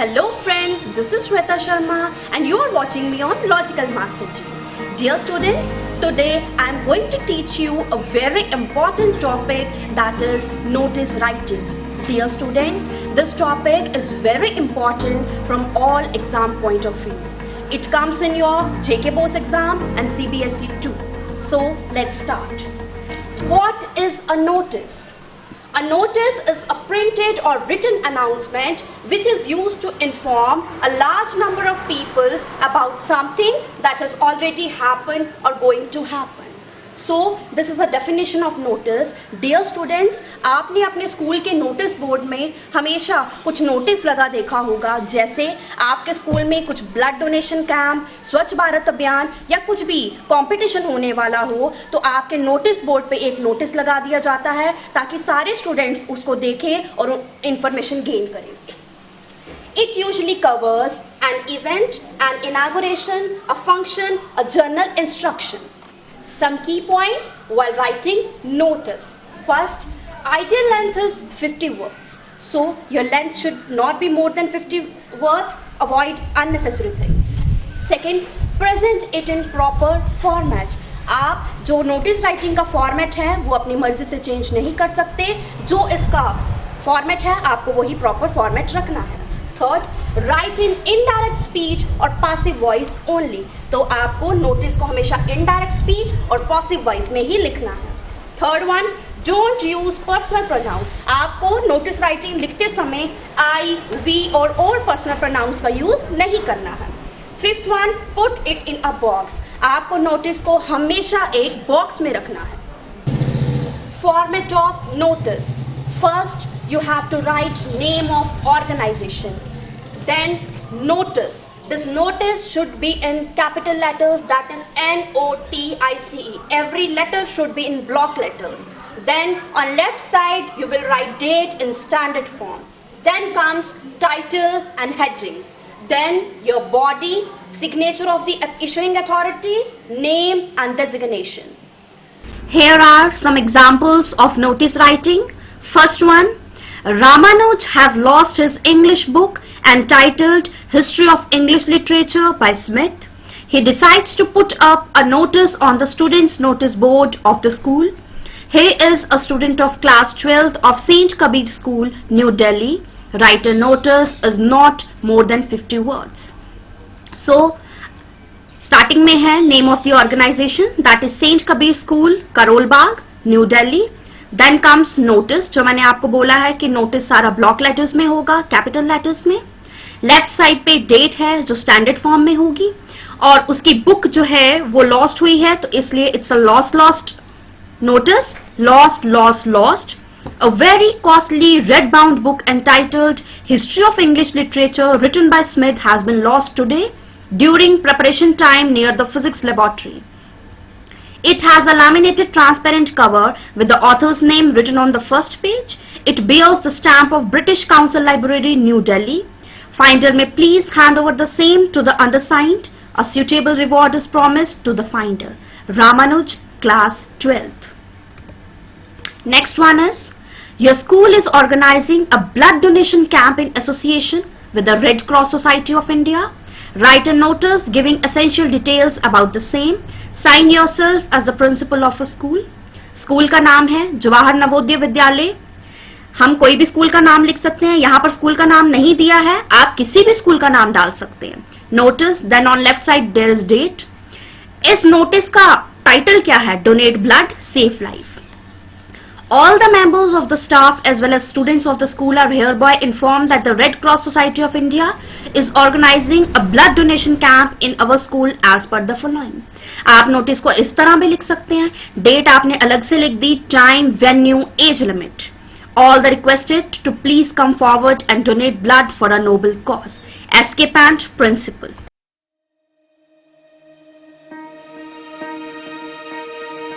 Hello friends, this is Shweta Sharma and you are watching me on Logical Master G. Dear students, today I am going to teach you a very important topic, that is notice writing. Dear students, this topic is very important from all exam point of view. It comes in your JK Bose exam and CBSE too. So let's start. What is a notice? A notice is a printed or written announcement which is used to inform a large number of people about something that has already happened or going to happen. So this is a definition of notice. Dear students, आपने अपने school के notice board में हमेशा कुछ notice लगा देखा होगा, जैसे आपके स्कूल में कुछ ब्लड डोनेशन कैंप, स्वच्छ भारत अभियान या कुछ भी कंपटीशन होने वाला हो तो आपके नोटिस बोर्ड पे एक नोटिस लगा दिया जाता है ताकि सारे स्टूडेंट्स उसको देखें और इंफॉर्मेशन गेन करें. It usually covers an event, an inauguration, a function, a journal instruction. Some key points while writing notice. First, ideal length is 50 words. So your length should not be more than 50 words. Avoid unnecessary things. Second, present it in proper format. आप जो notice writing का format है वो अपनी मर्जी से change नहीं कर सकते. जो इसका फॉर्मेट है आपको वही प्रॉपर फॉर्मेट रखना है. Third, right in indirect speech और पासिव वॉइस ओनली. तो आपको नोटिस को हमेशा इनडायरेक्ट स्पीच और पासिव वॉइस में ही लिखना है. Third one, don't use personal pronoun. आपको नोटिस राइटिंग लिखते समय आई, वी और पर्सनल प्रोनाउंस का यूज नहीं करना है. Fifth one, put it in a box. आपको नोटिस को हमेशा एक बॉक्स में रखना है. Format of notice. First, you have to write name of organization. Then notice. This notice should be in capital letters, that is NOTICE. Every letter should be in block letters. Then on left side you will write date in standard form. Then comes title and heading. Then your body, signature of the issuing authority, name and designation. Here are some examples of notice writing. First one, Ramanuj has lost his English book entitled History of English Literature by Smith. He decides to put up a notice on the students' notice board of the school. He is a student of class 12th of Saint Kabir School, New Delhi. Write a notice is not more than 50 words. So, starting में है name of the organization, that is Saint Kabir School, Karol Bagh, New Delhi. Then comes notice, जो मैंने आपको बोला है कि notice सारा block letters में होगा, कैपिटल लेटर्स में. लेफ्ट साइड पे डेट है जो स्टैंडर्ड फॉर्म में होगी और उसकी बुक जो है वो लॉस्ट हुई है तो इसलिए it's a lost notice. Lost. A very costly red bound book entitled History of English Literature written by Smith has been lost today during preparation time near the physics laboratory. It has a laminated transparent cover with the author's name written on the first page. It bears the stamp of British Council Library, New Delhi. Finder may please hand over the same to the undersigned. A suitable reward is promised to the finder. Ramanuj, class 12th. Next one is, your school is organizing a blood donation camp in association with the Red Cross Society of India. Write a notice giving essential details about the same. Sign yourself as the principal of a school. School का नाम है जवाहर नवोदय विद्यालय. हम कोई भी school का नाम लिख सकते हैं. यहाँ पर स्कूल का नाम नहीं दिया है, आप किसी भी स्कूल का नाम डाल सकते हैं. Notice. Then on left side there is date. इस नोटिस का टाइटल क्या है? Donate blood, save life. All the members of the staff as well as students of the school are hereby informed that the Red Cross Society of India is organizing a blood donation camp in our school as per the following. आप notice को इस तरह भी लिख सकते हैं. Date आपने अलग से लिख दी, time, venue, age limit. All the requested to please come forward and donate blood for a noble cause. S.K. Pant, Principal.